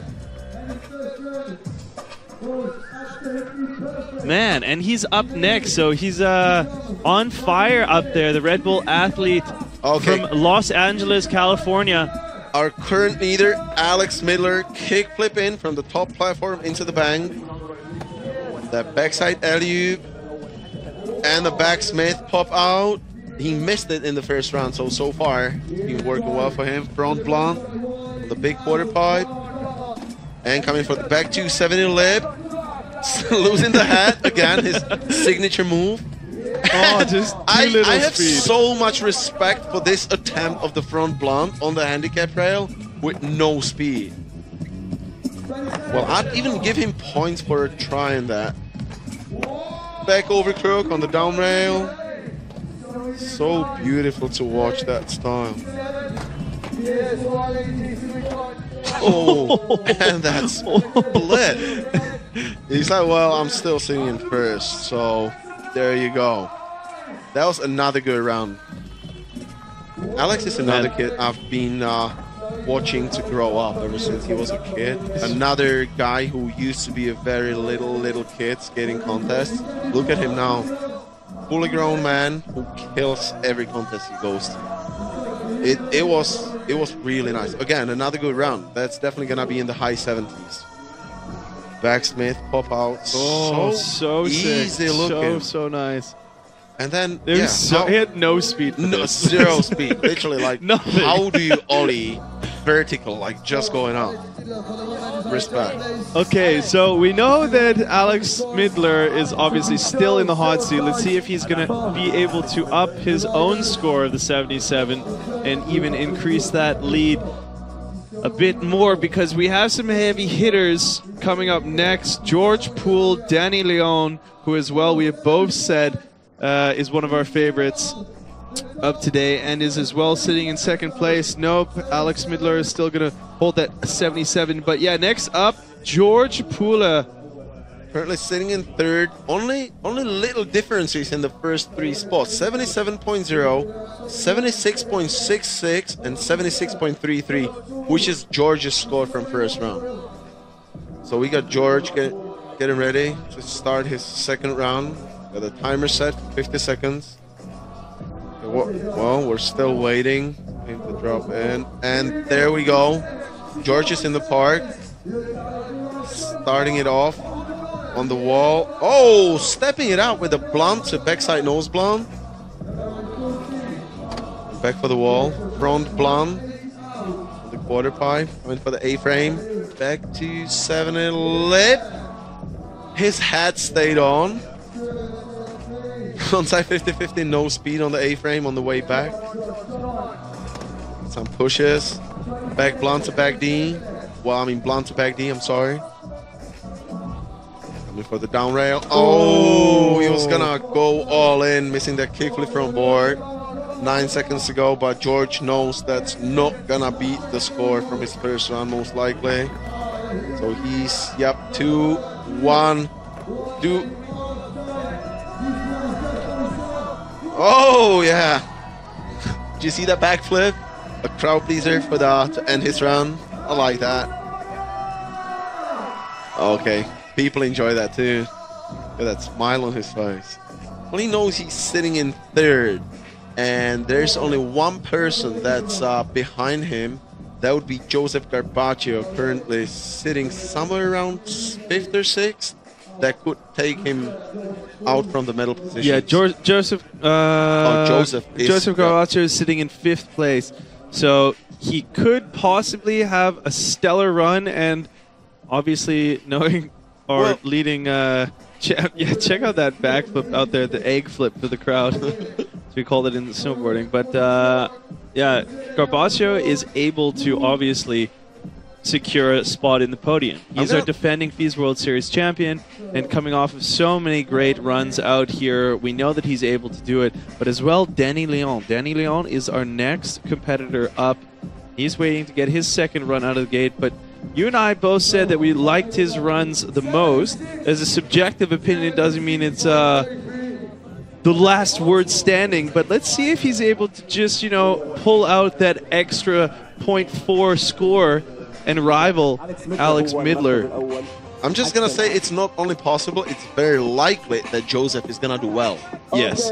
S1: Man, and he's up next, so he's on fire up there, the Red Bull athlete from Los Angeles, California.
S2: Our current leader, Alex Midler, kickflip in from the top platform into the bank. That backside alley-oop and the backsmith pop out. He missed it in the first round, so far it's been working well for him. Front blunt on the big quarter pipe. And coming for the back 270 lip. Losing the hat again, his signature move.
S1: Oh, just too little
S2: I have
S1: speed.
S2: so much respect for this attempt of the front blunt on the handicap rail. with no speed. Well, I'd even give him points for trying that. Back over crook on the down rail. So beautiful to watch that style. Oh, and that's split. He's like, well, I'm still sitting in first, so there you go. That was another good round. Alex is another kid I've been watching to grow up ever since he was a kid. Another guy who used to be a very little kid skating contests. Look at him now. Fully grown man who kills every contest he goes to. It was really nice. Again, another good round. That's definitely gonna be in the high 70s. Backsmith pop out.
S1: Oh, so
S2: easy
S1: sick.
S2: looking.
S1: So nice.
S2: And then
S1: He had no speed.
S2: No, zero speed. Literally, like,
S1: Nothing.
S2: how do you ollie vertical, like just going up? Respect.
S1: Okay, so we know that Alex Midler is obviously still in the hot seat. Let's see if he's going to be able to up his own score of the 77 and even increase that lead a bit more, because we have some heavy hitters coming up next. George Poole, Danny Lyon, who as well we have both said is one of our favorites of today and is as well sitting in second place. Nope, Alex Midler is still going to hold that 77. But yeah, next up, George Poole.
S2: Currently sitting in third. Only little differences in the first three spots. 77.0, 76.66, and 76.33, which is George's score from first round. So we got George getting ready to start his second round. Got the timer set, 50 seconds. Well, we're still waiting for him to drop in. And there we go. George is in the park. Starting it off on the wall. Oh, stepping it out with a blunt to backside nose blunt. Back for the wall. Front blunt. The quarter pipe. Going for the A-frame. Back to 7 and lip. His hat stayed on. Frontside 50-50, no speed on the A-frame on the way back. Some pushes. Back blunt to back D. Well, I mean blunt to back D, I'm sorry. Coming for the down rail. Oh, he was gonna go all in, missing that kickflip from board. 9 seconds to go, but George knows that's not gonna beat the score from his first round, most likely. So he's, 2, 1, do. Oh, yeah. Did you see that backflip? A crowd pleaser for to end his round. I like that. Okay, people enjoy that too. Look at that smile on his face. Well, he knows he's sitting in third, and there's only one person that's behind him. That would be Joseph Garcia, currently sitting somewhere around 5th or 6th. That could take him out from the medal position.
S1: Yeah, Joseph Garcia is sitting in 5th place. So he could possibly have a stellar run, and obviously knowing our leading check out that backflip out there, the egg flip for the crowd, as we called it in the snowboarding. But yeah, Garcia is able to obviously secure a spot in the podium. He's our defending FISE World Series champion, and coming off of so many great runs out here, we know that he's able to do it. But as well, Danny Lyon. Danny Lyon is our next competitor up. He's waiting to get his second run out of the gate, but you and I both said that we liked his runs the most. As a subjective opinion, it doesn't mean it's the last word standing, but let's see if he's able to just, pull out that extra 0.4 score and rival Alex Midler.
S2: I'm just going to say it's not only possible, it's very likely that Joseph is going to do well.
S1: Yes.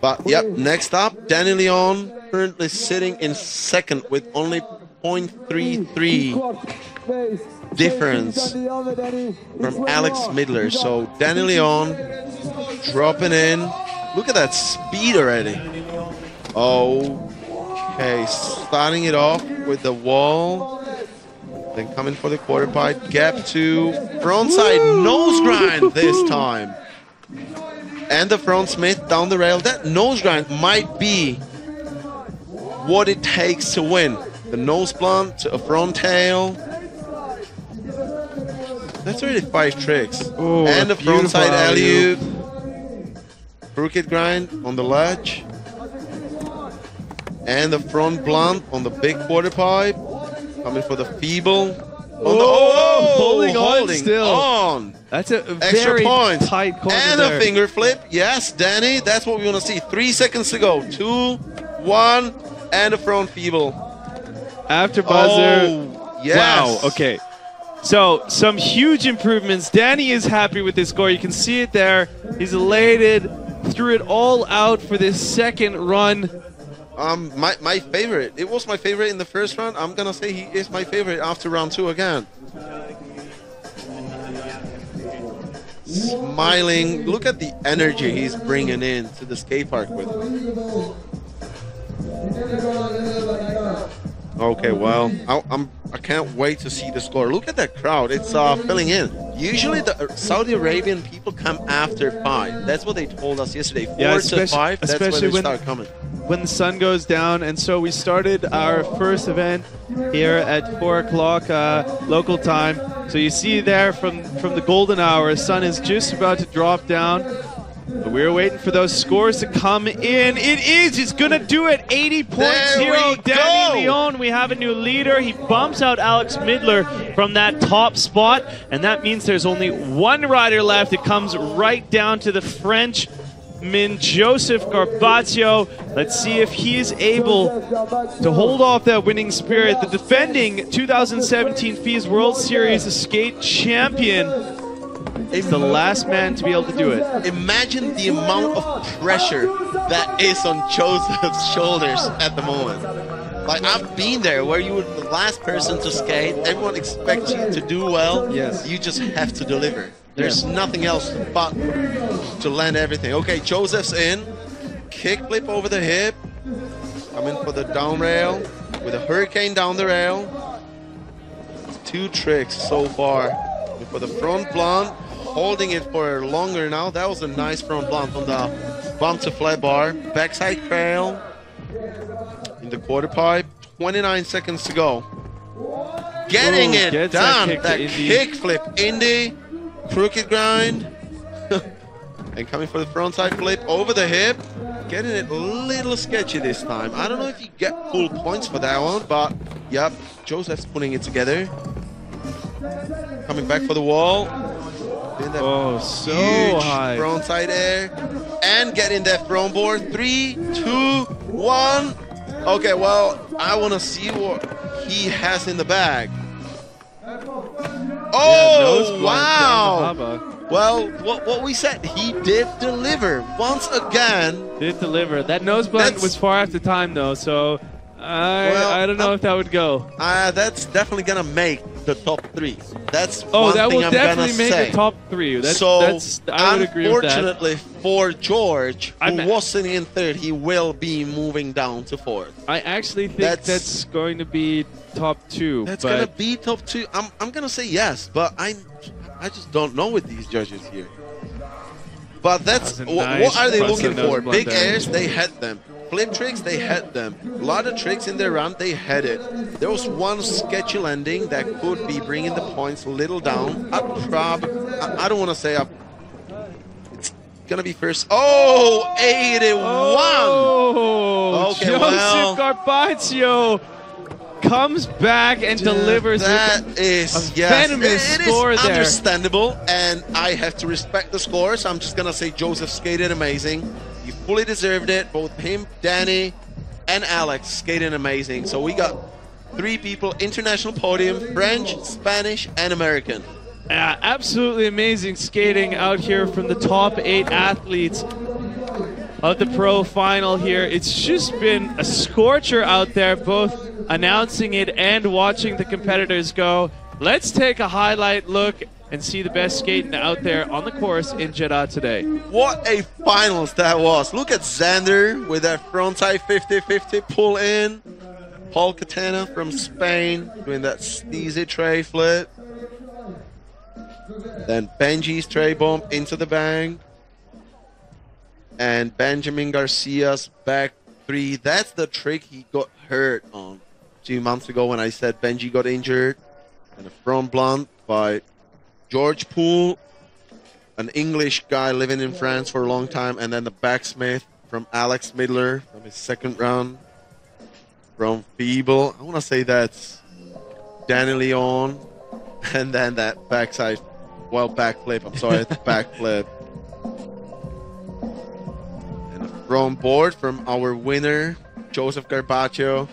S2: But, next up, Danny Lyon, currently sitting in second with only 0.33 difference from Alex Midler. So, Danny Lyon dropping in. Look at that speed already. Okay, starting it off with the wall. Then coming for the quarter pipe, gap to frontside nose grind this time. And the front Smith down the rail. That nose grind might be what it takes to win. the nose blunt to a front tail. That's already 5 tricks.
S1: Ooh,
S2: and the front side
S1: alley-oop.
S2: alley-oop. Crooked grind on the ledge. And the front blunt on the big quarter pipe. Coming for the feeble.
S1: Holding on still.
S2: On.
S1: That's a
S2: Extra
S1: very
S2: points.
S1: tight corner
S2: And
S1: there.
S2: a finger flip. Yes, Danny, that's what we want to see. 3 seconds to go. 2, 1, and a front feeble.
S1: After buzzer.
S2: Oh, yes.
S1: Wow, okay. So, some huge improvements. Danny is happy with this score. You can see it there. He's elated. Threw it all out for this second run.
S2: My favorite. It was my favorite in the first round. I'm gonna say he is my favorite after round 2 again. Smiling. Look at the energy he's bringing in to the skate park with. Okay, well, I can't wait to see the score. Look at that crowd. It's filling in. Usually the Saudi Arabian people come after 5. That's what they told us yesterday. 4 to 5. That's when they start coming.
S1: When the sun goes down. And so we started our first event here at 4 o'clock local time. So you see there from the golden hour, the sun is just about to drop down. But we're waiting for those scores to come in. It is. It's going to do it. 80.0. Danny Lyon. We have a new leader. He bumps out Alex Midler from that top spot. And that means there's only one rider left. It comes right down to the French Joseph Garcia. Let's see if he is able to hold off that winning spirit. The defending 2017 FISE World Series skate champion is the last man to be able to do it.
S2: Imagine the amount of pressure that is on Joseph's shoulders at the moment. Like, I've been there where you were the last person to skate. Everyone expects you to do well.
S1: Yes.
S2: You just have to deliver. There's nothing else but to land everything. Okay, Joseph's in. Kickflip over the hip. Coming for the down rail with a hurricane down the rail. 2 tricks so far. For the front blunt, holding it for longer now. That was a nice front blunt on the bump to flat bar. Backside trail in the quarter pipe. 29 seconds to go. Getting it done. That kick flip indie. Crooked grind. And coming for the front side flip over the hip. Getting it a little sketchy this time. I don't know if you get full points for that one, but yep, Joseph's putting it together. Coming back for the wall.
S1: Oh, so high.
S2: Front side air. And getting that front board. 3, 2, 1. Okay, well, I want to see what he has in the bag. Oh,
S1: yeah,
S2: wow. Well, what we said, he did deliver once again.
S1: Did deliver. That nose blunt was far after time, though, so I don't know if that would go.
S2: That's definitely going to make the top 3. That's
S1: that
S2: one thing
S1: will
S2: I'm
S1: definitely
S2: gonna
S1: make
S2: say.
S1: the top 3. I would agree with that.
S2: Unfortunately for George, who was sitting in 3rd, he will be moving down to 4th.
S1: I actually think that's going to be top 2.
S2: That's going to be top 2. I'm going to say yes, but I just don't know with these judges here. But that's what are they looking for? Big airs, they had them. Flip tricks, they had them. A lot of tricks in their run, they had it. There was one sketchy landing that could be bringing the points a little down. I don't want to say it's going to be first. Oh, 81!
S1: Oh,
S2: okay,
S1: Joseph Garcia comes back and delivers
S2: that
S1: with a venomous score there.
S2: Understandable, and I have to respect the scores. I'm just going to say Joseph skated amazing. He fully deserved it. Both him, Danny, and Alex skated amazing. So we got 3 people, international podium, French, Spanish, and American.
S1: Absolutely amazing skating out here from the top 8 athletes of the pro final here. It's just been a scorcher out there, both announcing it and watching the competitors go. Let's take a highlight look and see the best skating out there on the course in JEDDAH today.
S2: What a finals that was. Look at Xander with that frontside 50-50 pull in. Paul Kahana from Spain doing that sneezy tray flip. Then Benji's tray bump into the bang. And Benjamin Garcia's back 3. That's the trick he got hurt on. 2 months ago when I said Benji got injured. And a front blunt by George Poole, an English guy living in France for a long time. And then the backsmith from Alex Midler from his second round. From Feeble, I want to say that's Danny Lyon. And then that backside, well, backflip. I'm sorry, it's backflip. And a front board from our winner, Joseph Garbaccio.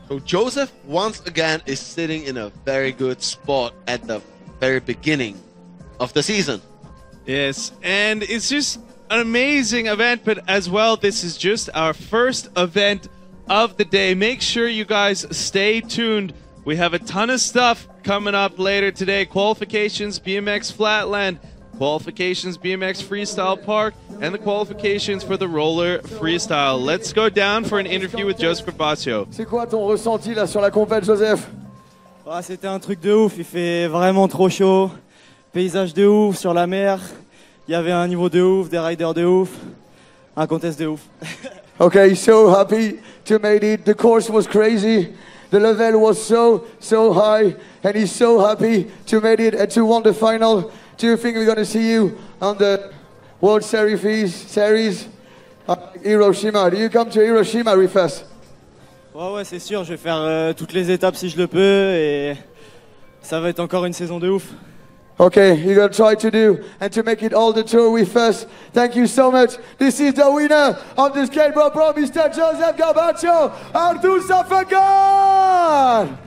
S2: So Joseph, once again, is sitting in a very good spot at the very beginning of the season.
S1: Yes, and it's just an amazing event, but as well, this is just our first event of the day. Make sure you guys stay tuned. We have a ton of stuff coming up later today. Qualifications, BMX Flatland, qualifications, BMX Freestyle Park, and the qualifications for the roller freestyle. Let's go down for an interview with Joseph Garbaccio.
S3: C'est quoi ton ressenti là sur la compète, Joseph?
S4: Ah, c'était un truc de ouf, il fait vraiment trop chaud. Paysage de ouf sur la mer. Il y avait un niveau de ouf, des riders de ouf. Un contest de ouf.
S3: Okay, so happy to make it. The course was crazy. The level was so high, and he's so happy to make it and to win the final. Do you think we're going to see you on the World Series Hiroshima? Do you come to Hiroshima with us?
S4: Ouais, c'est sûr, je vais faire toutes les étapes si je le peux et ça va être encore une saison de ouf.
S3: Okay, you're going to try to do and to make it all the tour with us. Thank you so much. This is the winner of the Skateboard Pro, Mr. Joseph Garbaccio. Artur Safagan!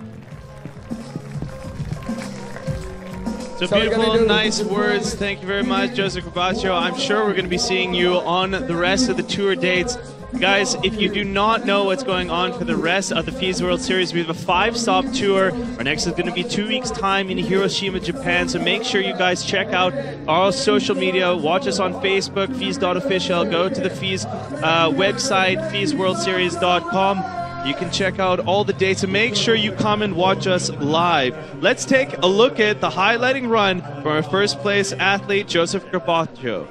S1: So beautiful, nice words. Thank you very much, Joseph Garbaccio. I'm sure we're going to be seeing you on the rest of the tour dates. Guys, if you do not know what's going on for the rest of the FISE World Series, we have a 5-stop tour. Our next is going to be 2 weeks' time in Hiroshima, Japan. So make sure you guys check out our social media. Watch us on Facebook, FISE.official. Go to the FISE website, FISEWorldSeries.com. You can check out all the dates and make sure you come and watch us live. Let's take a look at the highlighting run from our first place athlete, Joseph Garbaccio.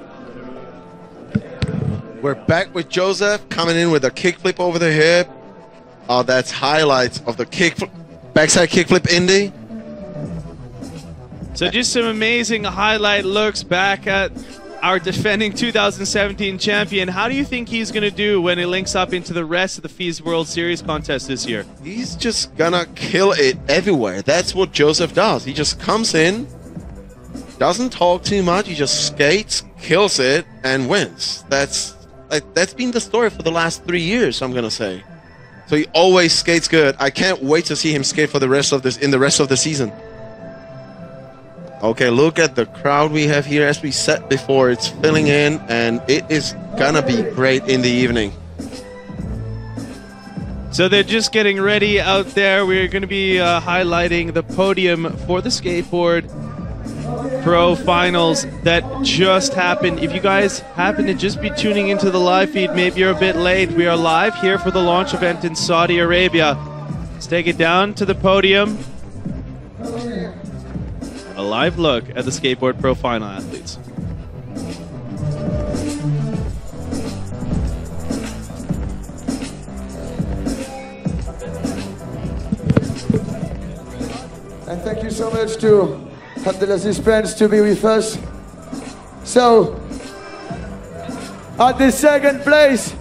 S2: We're back with Joseph coming in with a kickflip over the hip. Oh, that's highlights of the backside kickflip Indy.
S1: So just some amazing highlight looks back at our defending 2017 champion. How do you think he's going to do when he links up into the rest of the FISE World Series contest this year?
S2: He's just gonna kill it everywhere. That's what Joseph does. He just comes in, doesn't talk too much, he just skates, kills it, and wins. That's been the story for the last 3 years, I'm gonna say. So he always skates good. I can't wait to see him skate for the rest of the rest of the season. Okay, look at the crowd we have here. As we said before, it's filling in, and it is gonna be great in the evening.
S1: So they're just getting ready out there. We're going to be highlighting the podium for the Skateboard Pro Finals that just happened. If you guys happen to just be tuning into the live feed, maybe you're a bit late. We are live here for the launch event in Saudi Arabia. Let's take it down to the podium. A live look at the Skateboard Pro Final athletes.
S3: And thank you so much to Abdelaziz Pence to be with us. So, at the second place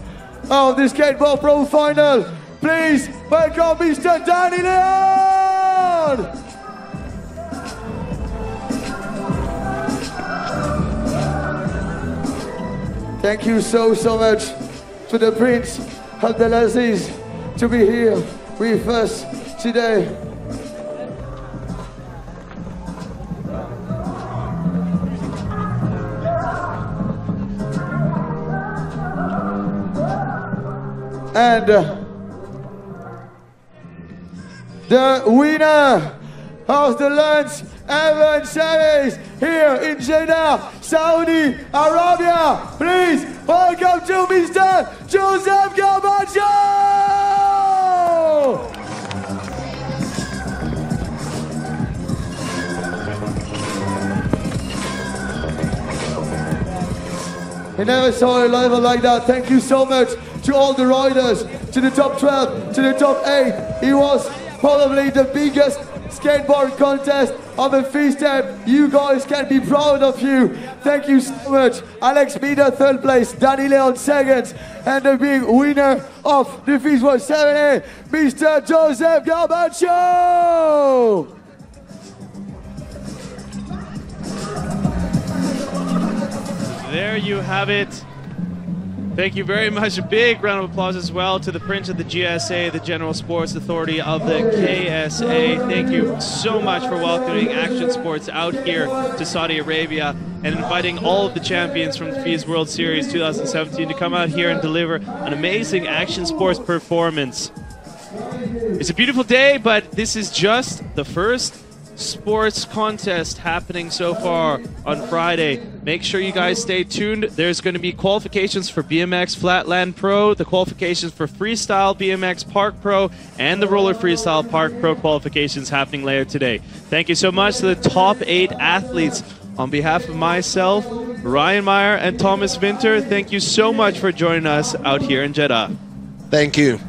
S3: of the Skateboard Pro Final, please welcome Mr. Danny Lyon! Thank you so much to the Prince Abdelaziz to be here with us today. And the winner of the Lunch Event Series here in JEDDAH, Saudi Arabia. Please welcome to Mr. Joseph Garbaccio! I never saw a level like that. Thank you so much to all the riders, to the top 12, to the top 8. It was probably the biggest skateboard contest of a FISE step. You guys can be proud of you. Thank you so much. Alex Midler, third place, Danny Lyon, second, and the big winner of the FISE World Series, Mr. Joseph Garcia.
S1: There you have it. Thank you very much. A big round of applause as well to the Prince of the GSA, the General Sports Authority of the KSA. Thank you so much for welcoming action sports out here to Saudi Arabia and inviting all of the champions from the FISE World Series 2017 to come out here and deliver an amazing action sports performance. It's a beautiful day, but this is just the first sports contest happening so far on Friday. Make sure you guys stay tuned. There's going to be qualifications for BMX Flatland Pro, the qualifications for Freestyle BMX Park Pro, and the Roller Freestyle Park Pro qualifications happening later today. Thank you so much to the top 8 athletes. On behalf of myself, Ryan Meyer, and Thomas Winter, thank you so much for joining us out here in Jeddah.
S2: Thank you.